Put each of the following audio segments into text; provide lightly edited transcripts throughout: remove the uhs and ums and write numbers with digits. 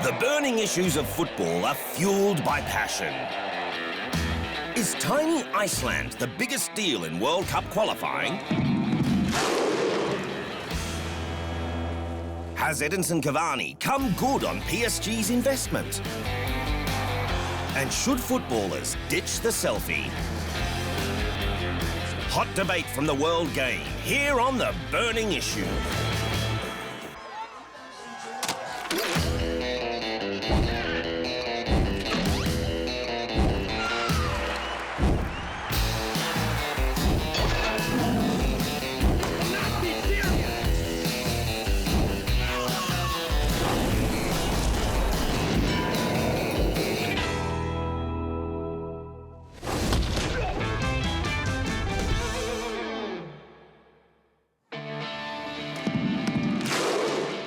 The burning issues of football are fueled by passion. Is tiny Iceland the biggest deal in World Cup qualifying? Has Edinson Cavani come good on PSG's investment? And should footballers ditch the selfie? Hot debate from the world game, here on The Burning Issue.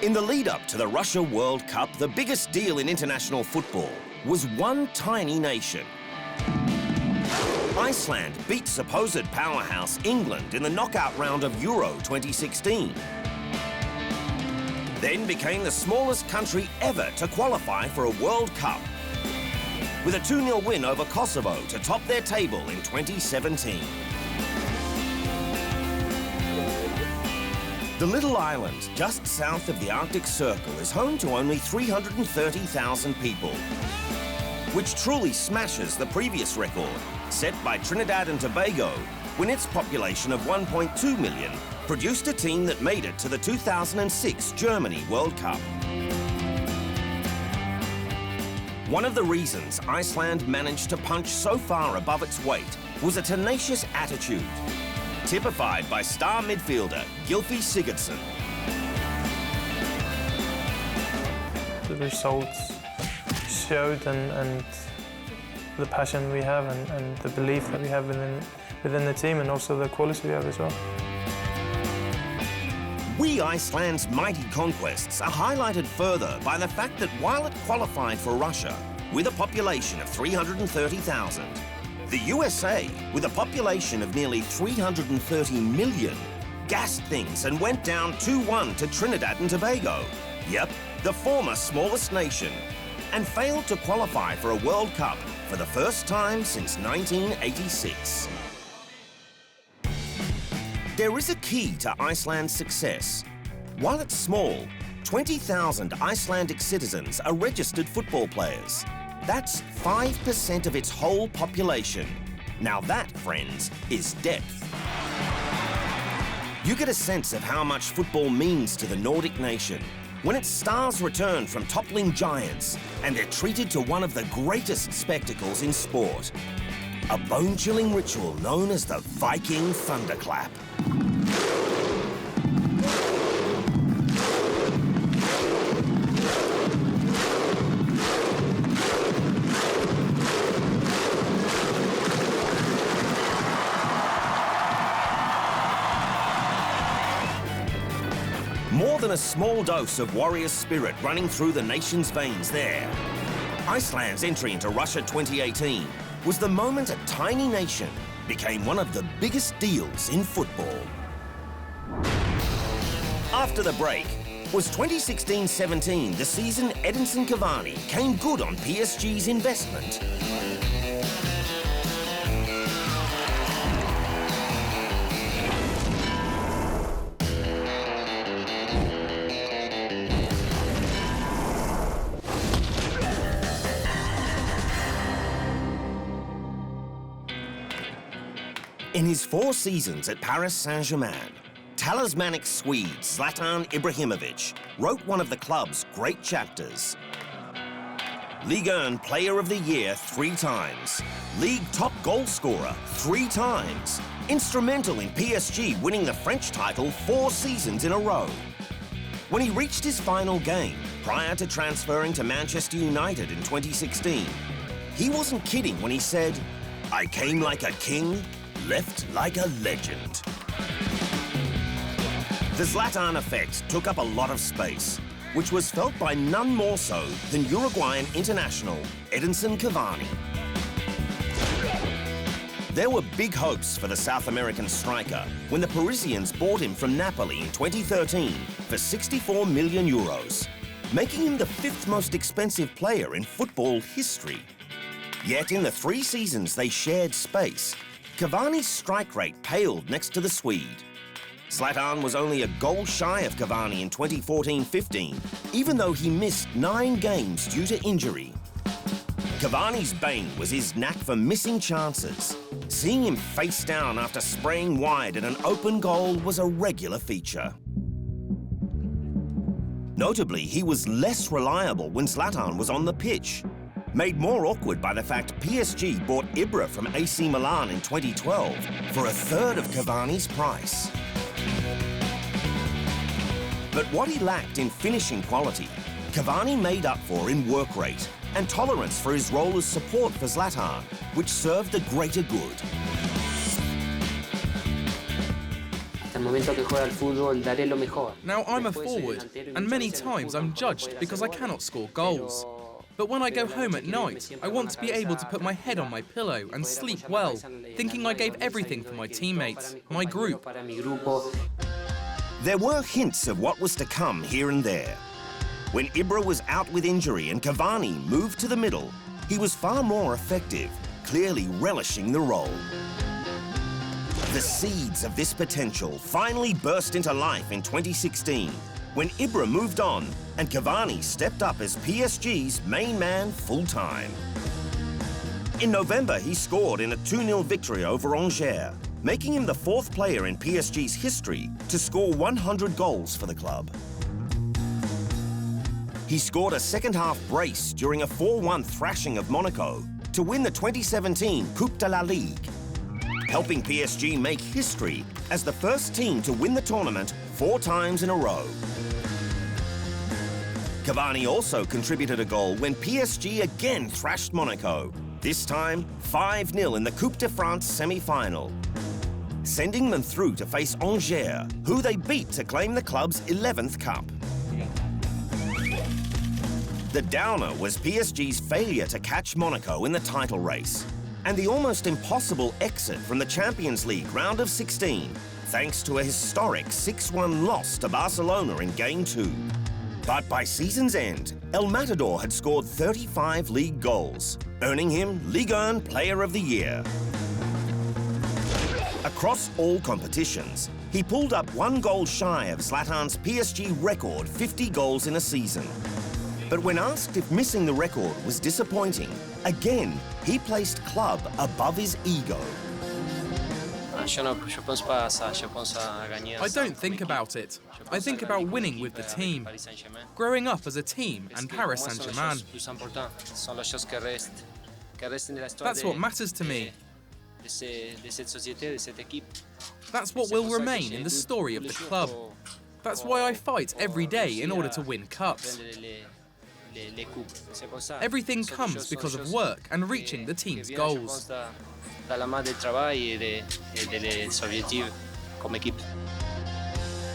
In the lead-up to the Russia World Cup, the biggest deal in international football was one tiny nation. Iceland beat supposed powerhouse England in the knockout round of Euro 2016. Then became the smallest country ever to qualify for a World Cup, with a 2-0 win over Kosovo to top their table in 2017. The little island just south of the Arctic Circle is home to only 330,000 people, which truly smashes the previous record set by Trinidad and Tobago when its population of 1.2 million produced a team that made it to the 2006 Germany World Cup. One of the reasons Iceland managed to punch so far above its weight was a tenacious attitude, typified by star midfielder Gylfi Sigurdsson. The results showed and the passion we have and the belief that we have within the team, and also the quality we have as well. We Iceland's mighty conquests are highlighted further by the fact that while it qualified for Russia with a population of 330,000, the USA, with a population of nearly 330 million, gassed things and went down 2-1 to Trinidad and Tobago, yep, the former smallest nation, and failed to qualify for a World Cup for the first time since 1986. There is a key to Iceland's success. While it's small, 20,000 Icelandic citizens are registered football players. That's 5% of its whole population. Now that, friends, is depth. You get a sense of how much football means to the Nordic nation when its stars return from toppling giants and they're treated to one of the greatest spectacles in sport. A bone-chilling ritual known as the Viking thunderclap. More than a small dose of warrior spirit running through the nation's veins there. Iceland's entry into Russia 2018 was the moment a tiny nation became one of the biggest deals in football. After the break, was 2016-17 the season Edinson Cavani came good on PSG's investment? In his 4 seasons at Paris Saint-Germain, talismanic Swede Zlatan Ibrahimovic wrote one of the club's great chapters. Ligue 1 Player of the Year 3 times, League top goal scorer 3 times, instrumental in PSG winning the French title 4 seasons in a row. When he reached his final game, prior to transferring to Manchester United in 2016, he wasn't kidding when he said, "I came like a king, left like a legend." The Zlatan effect took up a lot of space, which was felt by none more so than Uruguayan international Edinson Cavani. There were big hopes for the South American striker when the Parisians bought him from Napoli in 2013 for 64 million euros. making him the 5th most expensive player in football history. Yet in the 3 seasons they shared space, Cavani's strike rate paled next to the Swede. Zlatan was only a goal shy of Cavani in 2014-15, even though he missed 9 games due to injury. Cavani's bane was his knack for missing chances. Seeing him face down after spraying wide at an open goal was a regular feature. Notably, he was less reliable when Zlatan was on the pitch, made more awkward by the fact PSG bought Ibra from AC Milan in 2012 for a third of Cavani's price. But what he lacked in finishing quality, Cavani made up for in work rate and tolerance for his role as support for Zlatan, which served the greater good. Now I'm a forward, and many times I'm judged because I cannot score goals. But when I go home at night, I want to be able to put my head on my pillow and sleep well, thinking I gave everything for my teammates, my group. There were hints of what was to come here and there. When Ibra was out with injury and Cavani moved to the middle, he was far more effective, clearly relishing the role. The seeds of this potential finally burst into life in 2016, when Ibra moved on and Cavani stepped up as PSG's main man full-time. In November, he scored in a 2-0 victory over Angers, making him the 4th player in PSG's history to score 100 goals for the club. He scored a second-half brace during a 4-1 thrashing of Monaco to win the 2017 Coupe de la Ligue, helping PSG make history as the first team to win the tournament 4 times in a row. Cavani also contributed a goal when PSG again thrashed Monaco, this time 5-0 in the Coupe de France semi-final, sending them through to face Angers, who they beat to claim the club's 11th cup. The downer was PSG's failure to catch Monaco in the title race, and the almost impossible exit from the Champions League round of 16, thanks to a historic 6-1 loss to Barcelona in Game 2. But by season's end, El Matador had scored 35 league goals, earning him Ligue 1 Player of the Year. Across all competitions, he pulled up 1 goal shy of Zlatan's PSG record 50 goals in a season. But when asked if missing the record was disappointing, again, he placed club above his ego. I don't think about it. I think about winning with the team, growing up as a team and Paris Saint-Germain. That's what matters to me. That's what will remain in the story of the club. That's why I fight every day in order to win cups. Everything comes because of work and reaching the team's goals.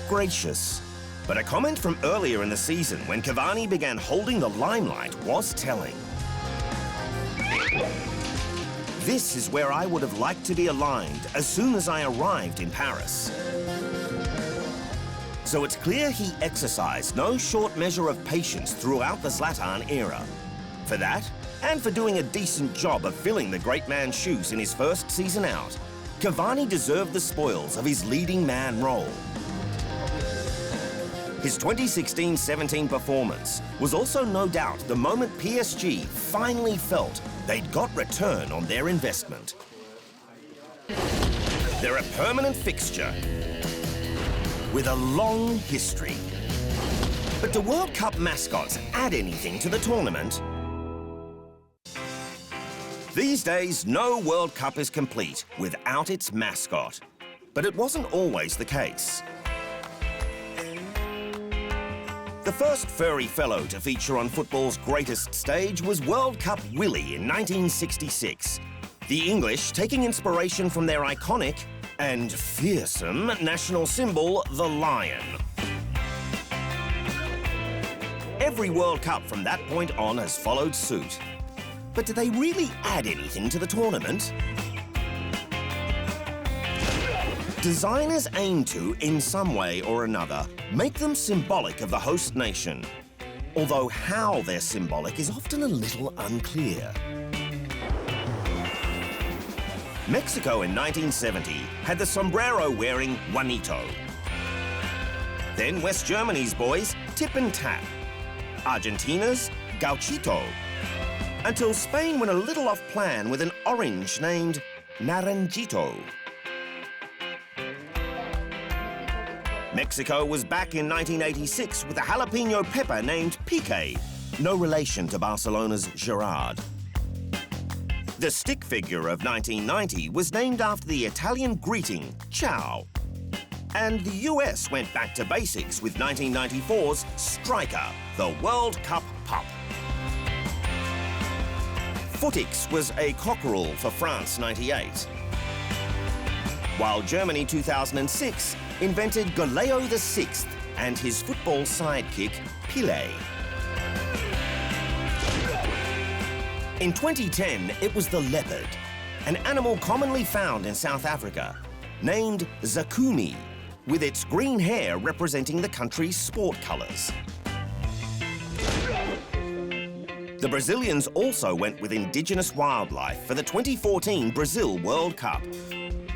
Gracious. But a comment from earlier in the season when Cavani began holding the limelight was telling. This is where I would have liked to be aligned as soon as I arrived in Paris. So it's clear he exercised no short measure of patience throughout the Zlatan era. For that, and for doing a decent job of filling the great man's shoes in his first season out, Cavani deserved the spoils of his leading man role. His 2016-17 performance was also no doubt the moment PSG finally felt they'd got return on their investment. They're a permanent fixture with a long history. But do World Cup mascots add anything to the tournament? These days, no World Cup is complete without its mascot. But it wasn't always the case. The first furry fellow to feature on football's greatest stage was World Cup Willie in 1966. The English taking inspiration from their iconic and fearsome national symbol, the lion. Every World Cup from that point on has followed suit. But do they really add anything to the tournament? Designers aim to, in some way or another, make them symbolic of the host nation. although how they're symbolic is often a little unclear. Mexico in 1970 had the sombrero-wearing Juanito. Then West Germany's boys, Tip and Tap. Argentina's Gauchito. Until Spain went a little off plan with an orange named Naranjito. Mexico was back in 1986 with a jalapeno pepper named Pique, no relation to Barcelona's Gerard. The stick figure of 1990 was named after the Italian greeting, ciao. And the US went back to basics with 1994's striker, the World Cup pup. Footix was a cockerel for France 98. While Germany 2006 invented Goleo VI and his football sidekick, Pile. In 2010, it was the leopard, an animal commonly found in South Africa, named Zakumi, with its green hair representing the country's sport colours. The Brazilians also went with indigenous wildlife for the 2014 Brazil World Cup.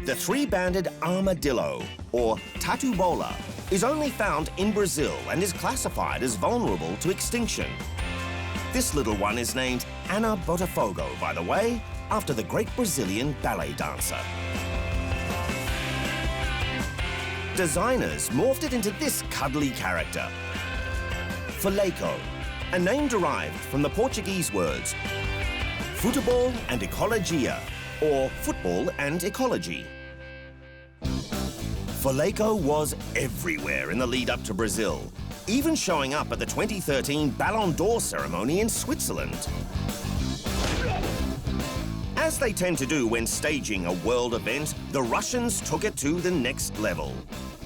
The three-banded armadillo, or tatu-bola, is only found in Brazil and is classified as vulnerable to extinction. This little one is named Ana Botafogo, by the way, after the great Brazilian ballet dancer. Designers morphed it into this cuddly character. Faleco, a name derived from the Portuguese words futebol and ecologia, or football and ecology. Faleco was everywhere in the lead up to Brazil, even showing up at the 2013 Ballon d'Or ceremony in Switzerland. As they tend to do when staging a world event, the Russians took it to the next level.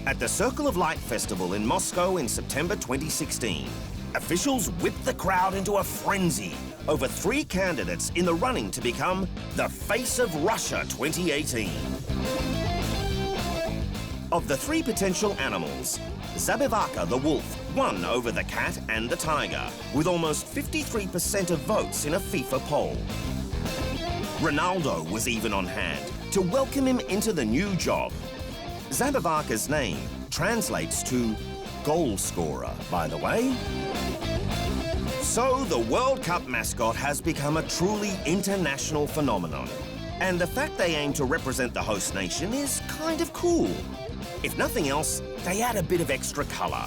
At the Circle of Light Festival in Moscow in September 2016, officials whipped the crowd into a frenzy over 3 candidates in the running to become the Face of Russia 2018. Of the 3 potential animals, Zabivaka the wolf won over the cat and the tiger, with almost 53% of votes in a FIFA poll. Ronaldo was even on hand to welcome him into the new job. Zabivaka's name translates to goal scorer, by the way. So the World Cup mascot has become a truly international phenomenon. And the fact they aim to represent the host nation is kind of cool. If nothing else, they add a bit of extra colour.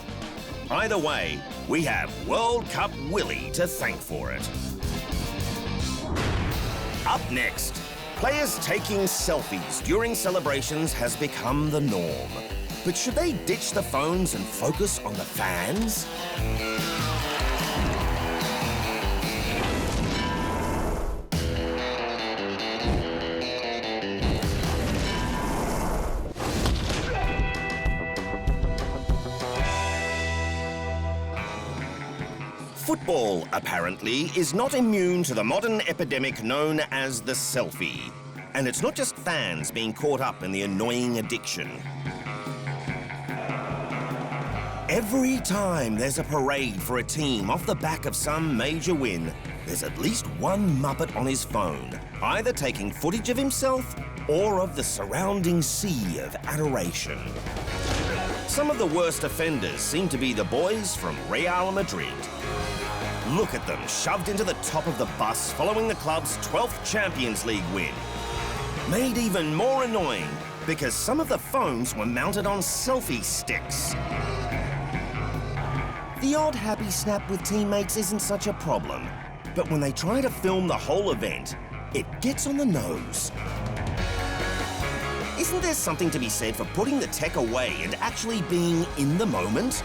Either way, we have World Cup Willie to thank for it. Up next, players taking selfies during celebrations has become the norm. But should they ditch the phones and focus on the fans? Football, apparently, is not immune to the modern epidemic known as the selfie. And it's not just fans being caught up in the annoying addiction. Every time there's a parade for a team off the back of some major win, there's at least one Muppet on his phone, either taking footage of himself or of the surrounding sea of adoration. Some of the worst offenders seem to be the boys from Real Madrid. Look at them shoved into the top of the bus following the club's 12th Champions League win. Made even more annoying because some of the phones were mounted on selfie sticks. The odd happy snap with teammates isn't such a problem, but when they try to film the whole event, it gets on the nose. Isn't there something to be said for putting the tech away and actually being in the moment?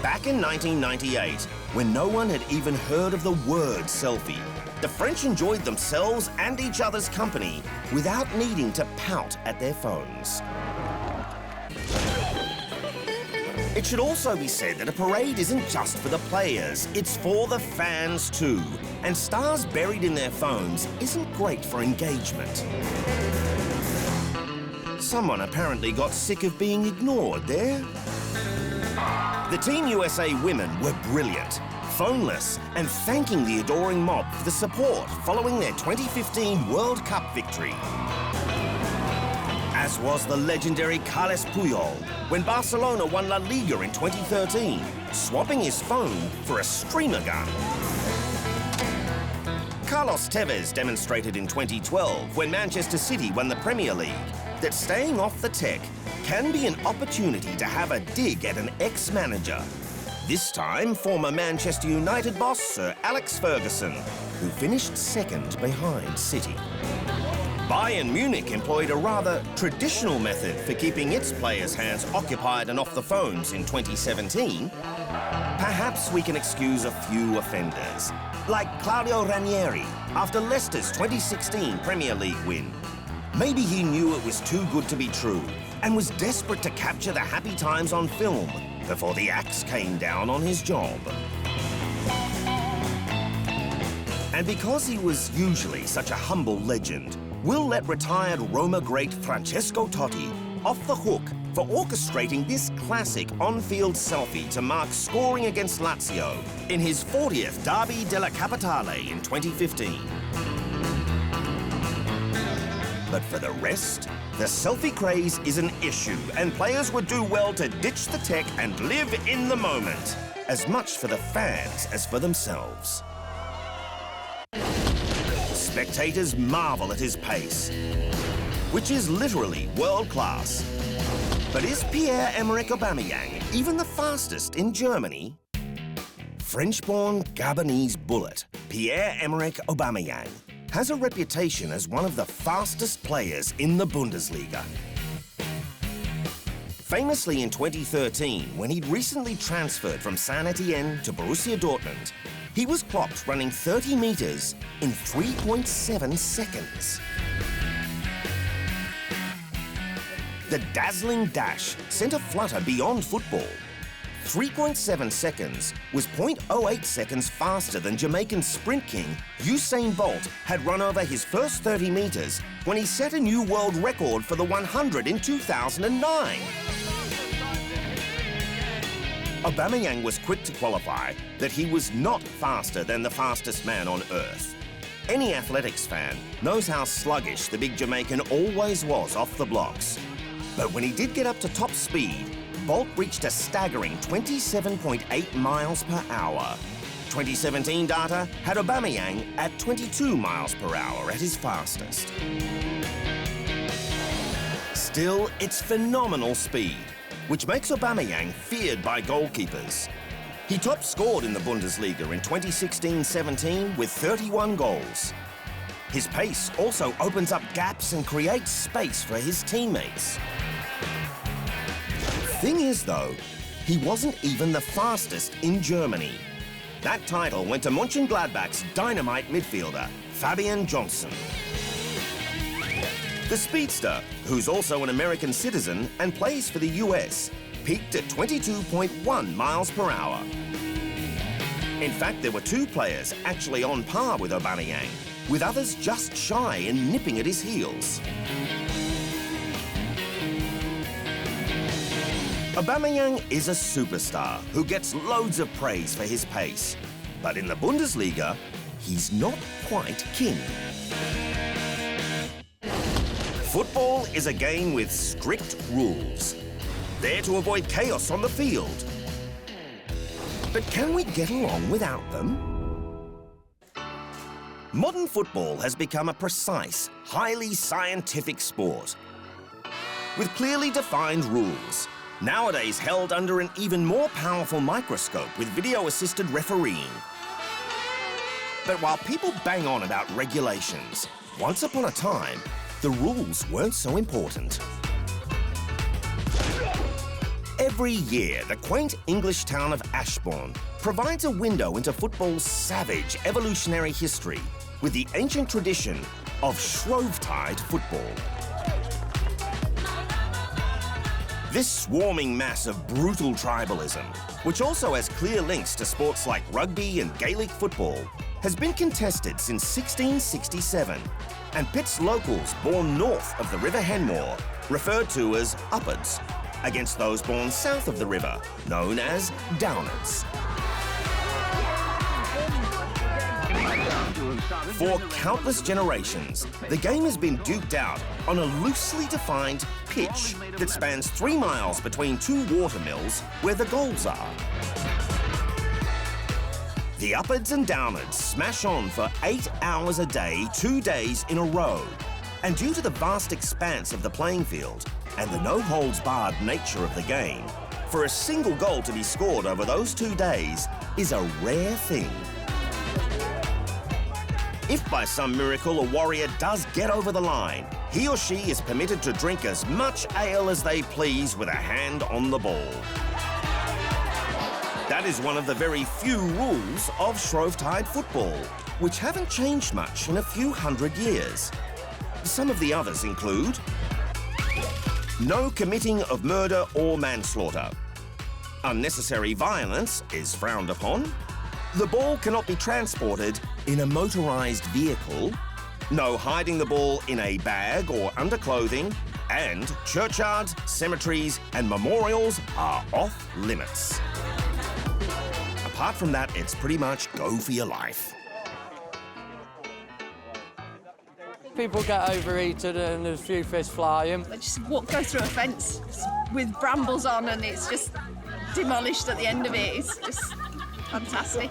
Back in 1998, when no one had even heard of the word selfie, the French enjoyed themselves and each other's company without needing to pout at their phones. It should also be said that a parade isn't just for the players, it's for the fans too. And stars buried in their phones isn't great for engagement. Someone apparently got sick of being ignored there. The Team USA women were brilliant, phoneless, and thanking the adoring mob for the support following their 2015 World Cup victory. As was the legendary Carles Puyol when Barcelona won La Liga in 2013, swapping his phone for a streamer gun. Carlos Tevez demonstrated in 2012 when Manchester City won the Premier League that staying off the tech can be an opportunity to have a dig at an ex-manager. This time, former Manchester United boss Sir Alex Ferguson, who finished second behind City. Bayern Munich employed a rather traditional method for keeping its players' hands occupied and off the phones in 2017. Perhaps we can excuse a few offenders, like Claudio Ranieri after Leicester's 2016 Premier League win. Maybe he knew it was too good to be true and was desperate to capture the happy times on film before the axe came down on his job. And because he was usually such a humble legend, we'll let retired Roma great Francesco Totti off the hook for orchestrating this classic on-field selfie to mark scoring against Lazio in his 40th Derby della Capitale in 2015. But for the rest, the selfie craze is an issue, and players would do well to ditch the tech and live in the moment, as much for the fans as for themselves. Spectators marvel at his pace, which is literally world-class. But is Pierre-Emerick Aubameyang even the fastest in Germany? French-born Gabonese bullet, Pierre-Emerick Aubameyang, has a reputation as one of the fastest players in the Bundesliga. Famously in 2013, when he'd recently transferred from Saint-Etienne to Borussia Dortmund, he was clocked running 30 meters in 3.7 seconds. The dazzling dash sent a flutter beyond football. 3.7 seconds was 0.08 seconds faster than Jamaican sprint king Usain Bolt had run over his first 30 meters when he set a new world record for the 100 in 2009. Aubameyang was quick to qualify that he was not faster than the fastest man on earth. Any athletics fan knows how sluggish the big Jamaican always was off the blocks. But when he did get up to top speed, Bolt reached a staggering 27.8 miles per hour. 2017 data had Aubameyang at 22 miles per hour at his fastest. Still, it's phenomenal speed, which makes Aubameyang feared by goalkeepers. He top scored in the Bundesliga in 2016-17 with 31 goals. His pace also opens up gaps and creates space for his teammates. Thing is, though, he wasn't even the fastest in Germany. That title went to Mönchengladbach's dynamite midfielder, Fabian Johnson. The speedster, who's also an American citizen and plays for the US, peaked at 22.1 miles per hour. In fact, there were two players actually on par with Aubameyang, with others just shy and nipping at his heels. Aubameyang is a superstar who gets loads of praise for his pace. But in the Bundesliga, he's not quite king. Football is a game with strict rules. There to avoid chaos on the field. But can we get along without them? Modern football has become a precise, highly scientific sport with clearly defined rules, nowadays held under an even more powerful microscope with video-assisted refereeing. But while people bang on about regulations, once upon a time, the rules weren't so important. Every year, the quaint English town of Ashbourne provides a window into football's savage evolutionary history with the ancient tradition of Shrovetide football. This swarming mass of brutal tribalism, which also has clear links to sports like rugby and Gaelic football, has been contested since 1667 and pits locals born north of the River Henmore, referred to as Uppards, against those born south of the river, known as Downers. For countless generations, the game has been duked out on a loosely defined pitch that spans 3 miles between 2 watermills where the goals are. The Uppards and Downards smash on for 8 hours a day, 2 days in a row. And due to the vast expanse of the playing field and the no-holds-barred nature of the game, for a single goal to be scored over those 2 days is a rare thing. If by some miracle a warrior does get over the line, he or she is permitted to drink as much ale as they please with a hand on the ball. That is one of the very few rules of Shrovetide football, which haven't changed much in a few hundred years. Some of the others include no committing of murder or manslaughter. Unnecessary violence is frowned upon. The ball cannot be transported in a motorised vehicle. No hiding the ball in a bag or under clothing. And churchyards, cemeteries and memorials are off limits. Apart from that, it's pretty much go for your life. People get overheated and there's a few fish flying. I just go through a fence with brambles on and it's just demolished at the end of it. It's just fantastic.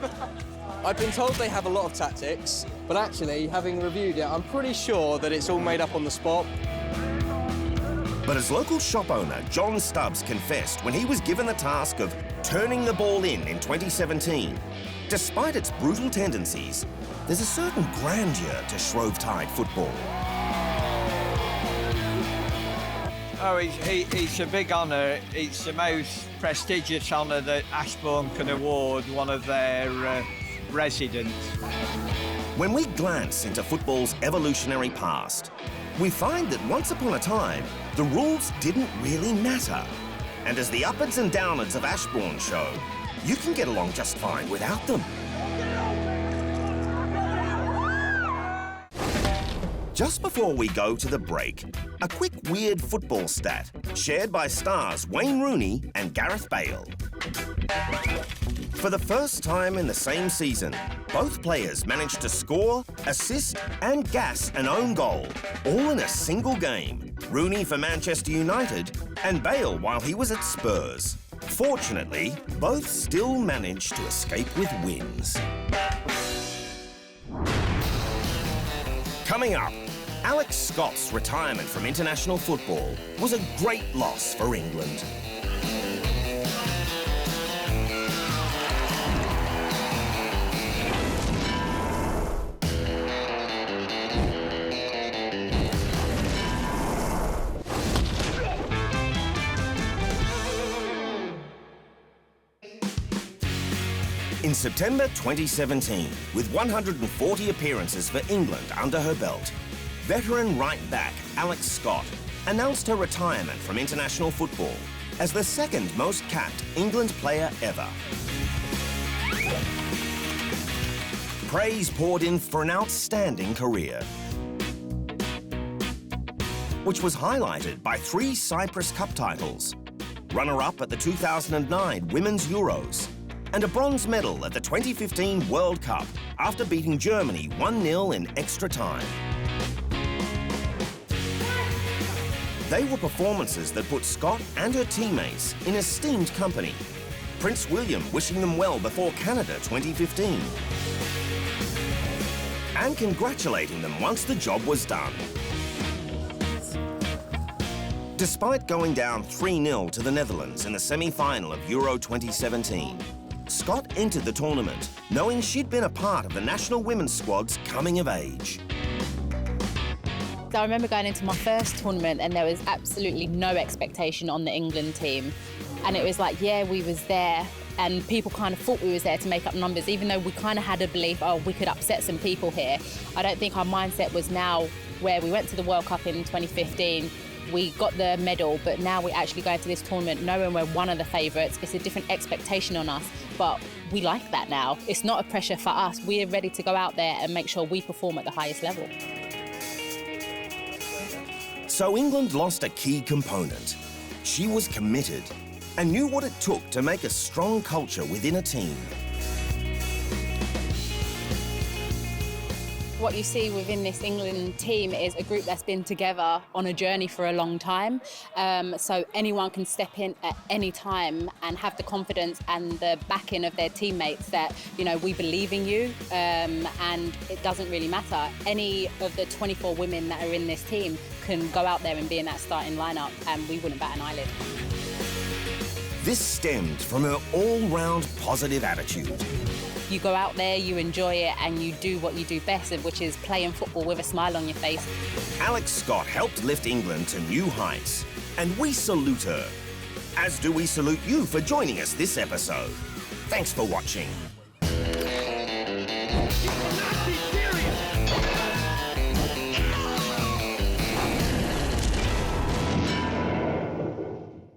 I've been told they have a lot of tactics, but actually, having reviewed it, I'm pretty sure that it's all made up on the spot. But as local shop owner John Stubbs confessed when he was given the task of turning the ball in 2017, despite its brutal tendencies, there's a certain grandeur to Shrovetide football. Oh, it's a big honour. It's the most prestigious honour that Ashbourne can award one of their residents. When we glance into football's evolutionary past, we find that once upon a time, the rules didn't really matter. And as the Uppards and Downards of Ashbourne show, you can get along just fine without them. Just before we go to the break, a quick weird football stat shared by stars Wayne Rooney and Gareth Bale. For the first time in the same season, both players managed to score, assist and gas an own goal, all in a single game. Rooney for Manchester United and Bale while he was at Spurs. Fortunately, both still managed to escape with wins. Coming up, Alex Scott's retirement from international football was a great loss for England. In September 2017, with 140 appearances for England under her belt, veteran right-back Alex Scott announced her retirement from international football as the second most capped England player ever. Praise poured in for an outstanding career, which was highlighted by 3 Cyprus Cup titles, runner-up at the 2009 Women's Euros, and a bronze medal at the 2015 World Cup after beating Germany 1-0 in extra time. They were performances that put Scott and her teammates in esteemed company. Prince William wishing them well before Canada 2015. And congratulating them once the job was done. Despite going down 3-0 to the Netherlands in the semi-final of Euro 2017, Scott entered the tournament knowing she'd been a part of the national women's squad's coming of age. I remember going into my first tournament and there was absolutely no expectation on the England team. And it was like, yeah, we was there and people kind of thought we was there to make up numbers, even though we kind of had a belief, oh, we could upset some people here. I don't think our mindset was now where we went to the World Cup in 2015, we got the medal, but now we actually go into this tournament knowing we're one of the favourites. It's a different expectation on us, but we like that now. It's not a pressure for us. We're ready to go out there and make sure we perform at the highest level. So England lost a key component, She was committed and knew what it took to make a strong culture within a team. What you see within this England team is a group that's been together on a journey for a long time. So anyone can step in at any time and have the confidence and the backing of their teammates that, you know, we believe in you, and it doesn't really matter. Any of the 24 women that are in this team can go out there and be in that starting lineup and we wouldn't bat an eyelid. This stemmed from her all-round positive attitude. You go out there, you enjoy it, and you do what you do best, which is playing football with a smile on your face. Alex Scott helped lift England to new heights, and we salute her. As do we salute you for joining us this episode. Thanks for watching.